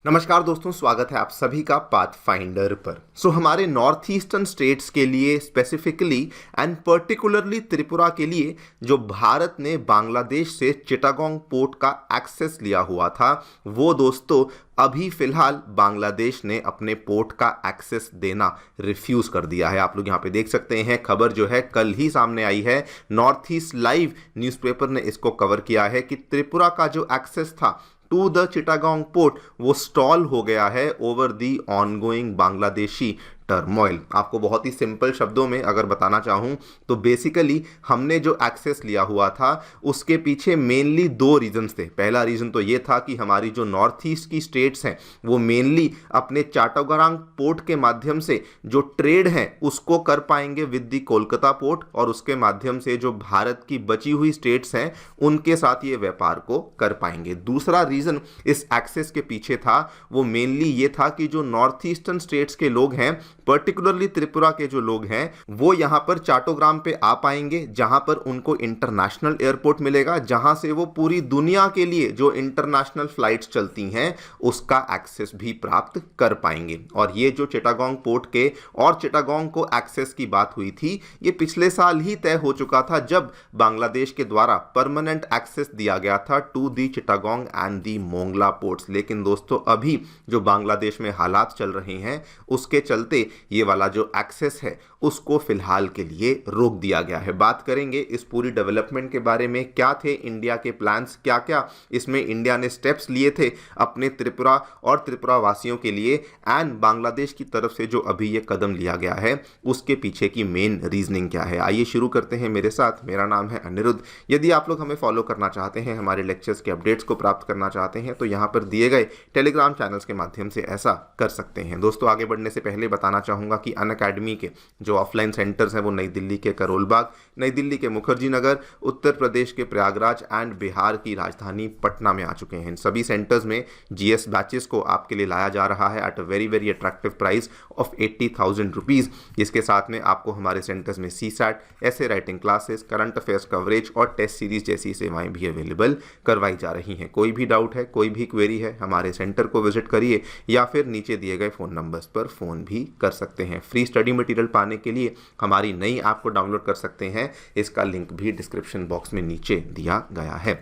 नमस्कार दोस्तों, स्वागत है आप सभी का पाथफाइंडर पर। हमारे नॉर्थ ईस्टर्न स्टेट्स के लिए स्पेसिफिकली एंड पर्टिकुलरली त्रिपुरा के लिए जो भारत ने बांग्लादेश से चिटागोंग पोर्ट का एक्सेस लिया हुआ था, वो दोस्तों अभी फिलहाल बांग्लादेश ने अपने पोर्ट का एक्सेस देना रिफ्यूज कर दिया है। आप लोग यहाँ पे देख सकते हैं, खबर जो है कल ही सामने आई है। नॉर्थ ईस्ट लाइव न्यूज़पेपर ने इसको कवर किया है कि त्रिपुरा का जो एक्सेस था टू द चिटागोंग पोर्ट वो स्टॉल हो गया है over the ongoing Bangladeshi turmoil. आपको बहुत ही सिंपल शब्दों में अगर बताना चाहूँ तो बेसिकली हमने जो एक्सेस लिया हुआ था उसके पीछे मेनली दो रीजंस थे। पहला रीजन तो ये था कि हमारी जो नॉर्थ ईस्ट की स्टेट्स हैं वो मेनली अपने चाटोगरांग पोर्ट के माध्यम से जो ट्रेड है उसको कर पाएंगे विद दी कोलकाता पोर्ट, और उसके माध्यम से जो भारत की बची हुई स्टेट्स हैं उनके साथ ये व्यापार को कर पाएंगे। दूसरा रीजन इस एक्सेस के पीछे था वो मेनली ये था कि जो नॉर्थ ईस्टर्न स्टेट्स के लोग हैं, पर्टिकुलरली त्रिपुरा के जो लोग हैं, वो यहां पर चाटोग्राम पे आ पाएंगे जहां पर उनको इंटरनेशनल एयरपोर्ट मिलेगा, जहां से वो पूरी दुनिया के लिए जो इंटरनेशनल फ्लाइट्स चलती हैं उसका एक्सेस भी प्राप्त कर पाएंगे। और ये जो चिटागोंग पोर्ट के और चिटागोंग को एक्सेस की बात हुई थी, ये पिछले साल ही तय हो चुका था जब बांग्लादेश के द्वारा परमानेंट एक्सेस दिया गया था to the Chittagong and the Mongla ports. लेकिन दोस्तों अभी जो बांग्लादेश में हालात चल रहे हैं उसके चलते ये वाला जो एक्सेस है उसको फिलहाल के लिए रोक दिया गया है। बात करेंगे इस पूरी डेवलपमेंट के बारे में, क्या थे इंडिया के प्लान्स, क्या क्या इसमें इंडिया ने स्टेप्स लिए थे अपने त्रिपुरा और त्रिपुरा वासियों के लिए, एंड बांग्लादेश की तरफ से जो अभी ये कदम लिया गया है उसके पीछे की मेन रीजनिंग क्या है। आइए शुरू करते हैं मेरे साथ। मेरा नाम है अनिरुद्ध। यदि आप लोग हमें फॉलो करना चाहते हैं, हमारे लेक्चर्स के अपडेट्स को प्राप्त करना चाहते हैं, तो यहाँ पर दिए गए टेलीग्राम चैनल्स के माध्यम से ऐसा कर सकते हैं। दोस्तों आगे बढ़ने से पहले बताना चाहूँगा कि अनअकैडमी के जो ऑफलाइन सेंटर्स हैं वो नई दिल्ली के करोल बाग, नई दिल्ली के मुखर्जी नगर, उत्तर प्रदेश के प्रयागराज एंड बिहार की राजधानी पटना में आ चुके हैं। इन सभी सेंटर्स में जीएस बैचेस को आपके लिए लाया जा रहा है at a very very attractive price of 80,000 rupees. इसके साथ में आपको हमारे सेंटर्स में सीसैट, ऐसे writing classes, current affairs coverage और टेस्ट सीरीज जैसी सेवाएं भी अवेलेबल करवाई जा रही हैं। कोई भी डाउट है, कोई भी क्वेरी है, हमारे सेंटर को विजिट करिए या फिर नीचे दिए गए फ़ोन नंबर्स पर फ़ोन भी कर सकते हैं। फ्री स्टडी मटेरियल पाने के लिए हमारी नई ऐप को डाउनलोड कर सकते हैं, इसका लिंक भी डिस्क्रिप्शन बॉक्स में नीचे दिया गया है।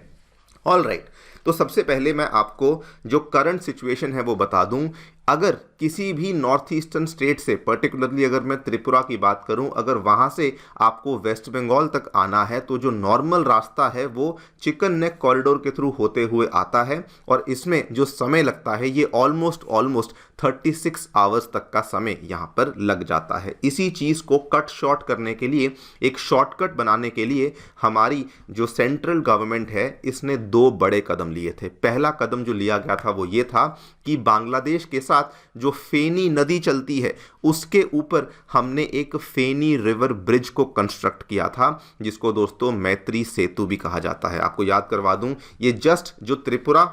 ऑल राइट, तो सबसे पहले मैं आपको जो करंट सिचुएशन है वो बता दूं। अगर किसी भी नॉर्थ ईस्टर्न स्टेट से, पर्टिकुलरली अगर मैं त्रिपुरा की बात करूं, अगर वहां से आपको वेस्ट बंगाल तक आना है तो जो नॉर्मल रास्ता है वो चिकन नेक कॉरिडोर के थ्रू होते हुए आता है, और इसमें जो समय लगता है ये ऑलमोस्ट 36 आवर्स तक का समय यहाँ पर लग जाता है। इसी चीज़ को कट शॉर्ट करने के लिए, एक शॉर्टकट बनाने के लिए हमारी जो सेंट्रल गवर्नमेंट है इसने दो बड़े कदम लिए थे। पहला कदम जो लिया गया था वो ये था कि बांग्लादेश के साथ जो फेनी नदी चलती है उसके ऊपर हमने एक फेनी रिवर ब्रिज को कंस्ट्रक्ट किया था, जिसको दोस्तों मैत्री सेतु भी कहा जाता है। आपको याद करवा दूं, ये जस्ट जो त्रिपुरा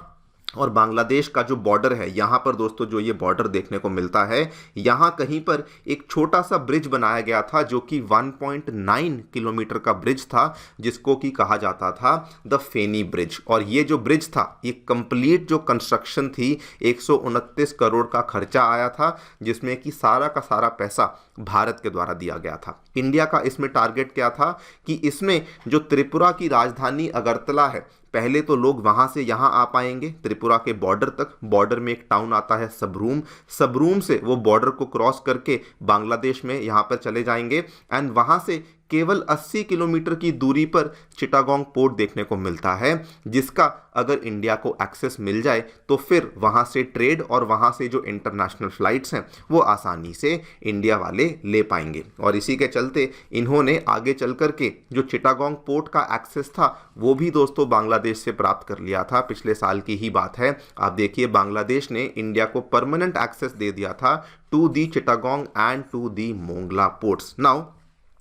और बांग्लादेश का जो बॉर्डर है, यहाँ पर दोस्तों जो ये बॉर्डर देखने को मिलता है, यहाँ कहीं पर एक छोटा सा ब्रिज बनाया गया था जो कि 1.9 किलोमीटर का ब्रिज था, जिसको कि कहा जाता था द फेनी ब्रिज। और ये जो ब्रिज था, ये कंप्लीट जो कंस्ट्रक्शन थी 129 करोड़ का खर्चा आया था, जिसमें कि सारा का सारा पैसा भारत के द्वारा दिया गया था। इंडिया का इसमें टारगेट क्या था कि इसमें जो त्रिपुरा की राजधानी अगरतला है, पहले तो लोग वहां से यहां आ पाएंगे त्रिपुरा के बॉर्डर तक। बॉर्डर में एक टाउन आता है सबरूम, सबरूम से वो बॉर्डर को क्रॉस करके बांग्लादेश में यहां पर चले जाएंगे, एंड वहां से केवल 80 किलोमीटर की दूरी पर चिटागोंग पोर्ट देखने को मिलता है, जिसका अगर इंडिया को एक्सेस मिल जाए तो फिर वहां से ट्रेड और वहां से जो इंटरनेशनल फ्लाइट्स हैं वो आसानी से इंडिया वाले ले पाएंगे। और इसी के चलते इन्होंने आगे चल करके जो चिटागोंग पोर्ट का एक्सेस था वो भी दोस्तों बांग्लादेश से प्राप्त कर लिया था। पिछले साल की ही बात है। आप देखिए, बांग्लादेश ने इंडिया को परमानेंट एक्सेस दे दिया था to the Chittagong and to the Mongla ports. Now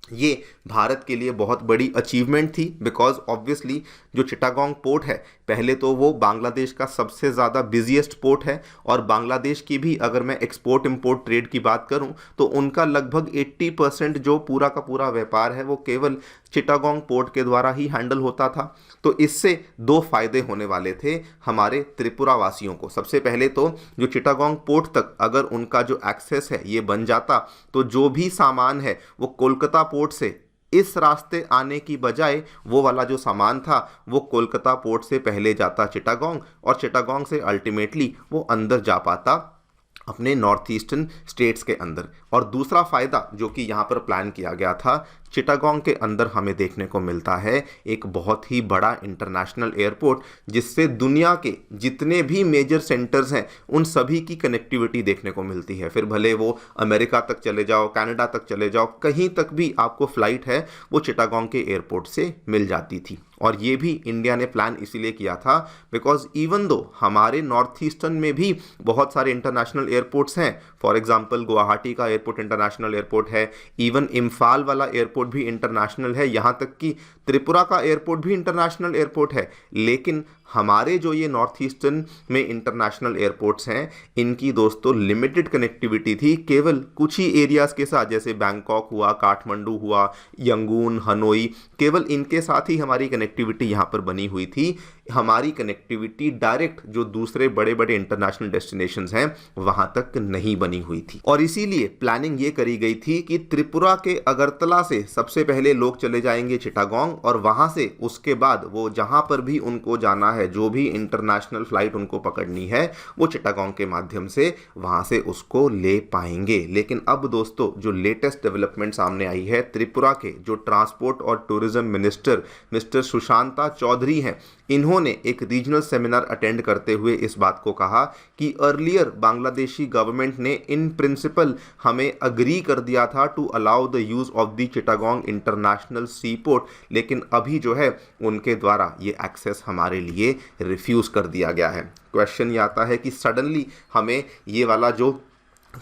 ये भारत के लिए बहुत बड़ी अचीवमेंट थी, बिकॉज ऑब्वियसली जो चिटागोंग पोर्ट है, पहले तो वो बांग्लादेश का सबसे ज़्यादा बिजिएस्ट पोर्ट है, और बांग्लादेश की भी अगर मैं एक्सपोर्ट इंपोर्ट ट्रेड की बात करूं तो उनका लगभग 80% जो पूरा का पूरा व्यापार है वो केवल चिटागोंग पोर्ट के द्वारा ही हैंडल होता था। तो इससे दो फायदे होने वाले थे हमारे त्रिपुरा वासियों को। सबसे पहले तो जो चिटागोंग पोर्ट तक अगर उनका जो एक्सेस है ये बन जाता, तो जो भी सामान है वो कोलकाता पोर्ट से इस रास्ते आने की बजाय वो वाला जो सामान था वो कोलकाता पोर्ट से पहले जाता चिटागोंग, और चिटागोंग से अल्टीमेटली वो अंदर जा पाता अपने नॉर्थ ईस्टर्न स्टेट्स के अंदर। और दूसरा फ़ायदा जो कि यहाँ पर प्लान किया गया था, चिटागोंग के अंदर हमें देखने को मिलता है एक बहुत ही बड़ा इंटरनेशनल एयरपोर्ट, जिससे दुनिया के जितने भी मेजर सेंटर्स हैं उन सभी की कनेक्टिविटी देखने को मिलती है। फिर भले वो अमेरिका तक चले जाओ, कनाडा तक चले जाओ, कहीं तक भी आपको फ्लाइट है वो चिटागोंग के एयरपोर्ट से मिल जाती थी। और ये भी इंडिया ने प्लान इसीलिए किया था बिकॉज इवन दो हमारे नॉर्थ ईस्टर्न में भी बहुत सारे इंटरनेशनल एयरपोर्ट्स हैं, फॉर एग्जांपल गुवाहाटी का एयरपोर्ट इंटरनेशनल एयरपोर्ट है, इवन इम्फाल वाला एयरपोर्ट भी इंटरनेशनल है, यहाँ तक कि त्रिपुरा का एयरपोर्ट भी इंटरनेशनल एयरपोर्ट है। लेकिन हमारे जो ये नॉर्थ ईस्टर्न में इंटरनेशनल एयरपोर्ट्स हैं इनकी दोस्तों लिमिटेड कनेक्टिविटी थी केवल कुछ ही एरियाज़ के साथ, जैसे बैंकॉक हुआ, काठमांडू हुआ, यंगून, हनोई, केवल इनके साथ ही हमारी कनेक्टिविटी यहाँ पर बनी हुई थी। हमारी कनेक्टिविटी डायरेक्ट जो दूसरे बड़े बड़े इंटरनेशनल डेस्टिनेशंस हैं वहाँ तक नहीं बनी हुई थी। और इसीलिए प्लानिंग ये करी गई थी कि त्रिपुरा के अगरतला से सबसे पहले लोग चले जाएंगे चिटागोंग, और वहाँ से उसके बाद वो जहाँ पर भी उनको जाना है, जो भी इंटरनेशनल फ्लाइट उनको पकड़नी है, वो चिटागोंग के माध्यम से वहाँ से उसको ले पाएंगे। लेकिन अब दोस्तों जो लेटेस्ट डेवलपमेंट सामने आई है, त्रिपुरा के जो ट्रांसपोर्ट और tourism minister mister Sushanta Chaudhary हैं, इन्होंने एक रीजनल सेमिनार अटेंड करते हुए इस बात को कहा कि अर्लियर बांग्लादेशी गवर्नमेंट ने इन प्रिंसिपल हमें अग्री कर दिया था to allow the use of the Chittagong international sea port, लेकिन अभी जो है उनके द्वारा ये एक्सेस हमारे लिए रिफ्यूज कर दिया गया है। क्वेश्चन ये आता है कि सडनली हमें ये वाला जो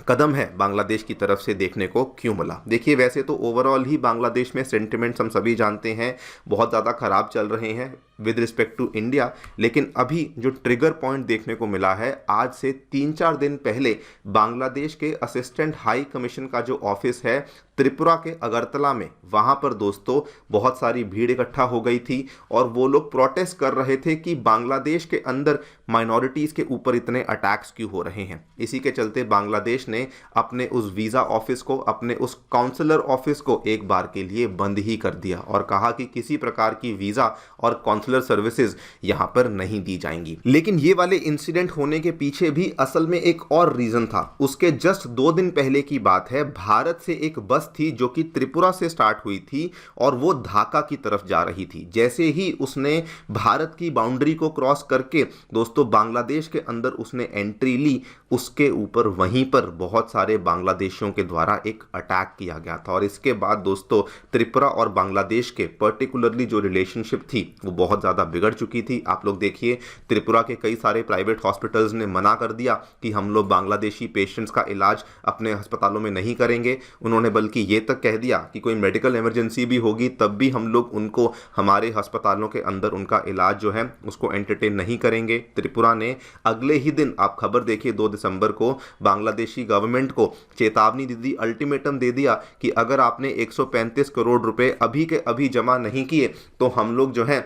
कदम है बांग्लादेश की तरफ से देखने को क्यों मिला। देखिए वैसे तो ओवरऑल ही बांग्लादेश में सेंटिमेंट्स हम सभी जानते हैं बहुत ज़्यादा ख़राब चल रहे हैं विद रिस्पेक्ट टू इंडिया, लेकिन अभी जो ट्रिगर पॉइंट देखने को मिला है, आज से 3-4 दिन पहले बांग्लादेश के असिस्टेंट हाई कमीशन का जो ऑफिस है त्रिपुरा के अगरतला में, वहाँ पर दोस्तों बहुत सारी भीड़ इकट्ठा हो गई थी और वो लोग प्रोटेस्ट कर रहे थे कि बांग्लादेश के अंदर माइनॉरिटीज़ के ऊपर इतने अटैक्स क्यों हो रहे हैं। इसी के चलते बांग्लादेश ने अपने उस वीज़ा ऑफिस को, अपने उस काउंसलर ऑफिस को एक बार के लिए बंद ही कर दिया और कहा कि किसी प्रकार की वीज़ा और काउंसलर सर्विसेज यहां पर नहीं दी जाएंगी। लेकिन ये वाले इंसिडेंट होने के पीछे भी असल में एक और रीजन था। उसके जस्ट 2 दिन पहले की बात है, भारत से एक बस थी जो कि त्रिपुरा से स्टार्ट हुई थी और वो ढाका की तरफ जा रही थी। जैसे ही उसने भारत की बाउंड्री को क्रॉस करके दोस्तों बांग्लादेश के अंदर उसने एंट्री ली, उसके ऊपर वहीं पर बहुत सारे बांग्लादेशियों के द्वारा एक अटैक किया गया था। और इसके बाद दोस्तों त्रिपुरा और बांग्लादेश के पर्टिकुलरली जो रिलेशनशिप थी वो बहुत ज़्यादा बिगड़ चुकी थी। आप लोग देखिए त्रिपुरा के कई सारे प्राइवेट हॉस्पिटल्स ने मना कर दिया कि हम लोग बांग्लादेशी पेशेंट्स का इलाज अपने अस्पतालों में नहीं करेंगे। उन्होंने बल्कि ये तक कह दिया कि कोई मेडिकल इमरजेंसी भी होगी तब भी हम लोग उनको हमारे अस्पतालों के अंदर उनका इलाज जो है उसको एंटरटेन नहीं करेंगे। त्रिपुरा ने अगले ही दिन, आप खबर देखिए, 2 दिसंबर को बांग्लादेशी गवर्नमेंट को चेतावनी दे दी, अल्टीमेटम दे दिया कि अगर आपने 135 करोड़ रुपए अभी के अभी जमा नहीं किए तो हम लोग जो है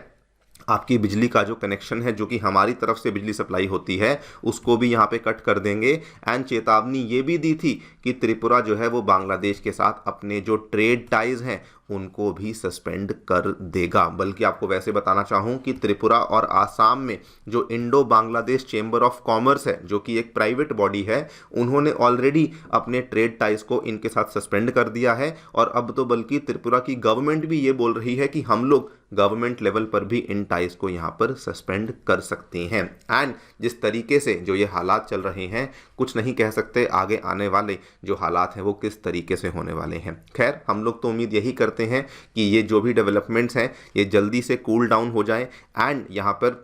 आपकी बिजली का जो कनेक्शन है, जो कि हमारी तरफ से बिजली सप्लाई होती है, उसको भी यहाँ पे कट कर देंगे। एंड चेतावनी ये भी दी थी कि त्रिपुरा जो है वो बांग्लादेश के साथ अपने जो ट्रेड टाइज हैं उनको भी सस्पेंड कर देगा। बल्कि आपको वैसे बताना चाहूँ कि त्रिपुरा और आसाम में जो Indo Bangladesh chamber of commerce है, जो कि एक प्राइवेट बॉडी है, उन्होंने ऑलरेडी अपने ट्रेड टाइज को इनके साथ सस्पेंड कर दिया है। और अब तो बल्कि त्रिपुरा की गवर्नमेंट भी ये बोल रही है कि हम लोग गवर्नमेंट लेवल पर भी इन टाइज को यहाँ पर सस्पेंड कर सकते हैं। एंड जिस तरीके से जो ये हालात चल रहे हैं, कुछ नहीं कह सकते आगे आने वाले जो हालात हैं वो किस तरीके से होने वाले हैं। खैर, हम लोग तो उम्मीद यही करते हैं कि ये जो भी डेवलपमेंट्स हैं ये जल्दी से कूल डाउन हो जाए एंड यहाँ पर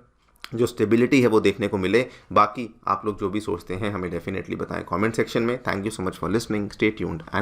जो स्टेबिलिटी है वो देखने को मिले। बाकी आप लोग जो भी सोचते हैं हमें डेफिनेटली बताएं कमेंट सेक्शन में। Thank you so much for listening, stay tuned and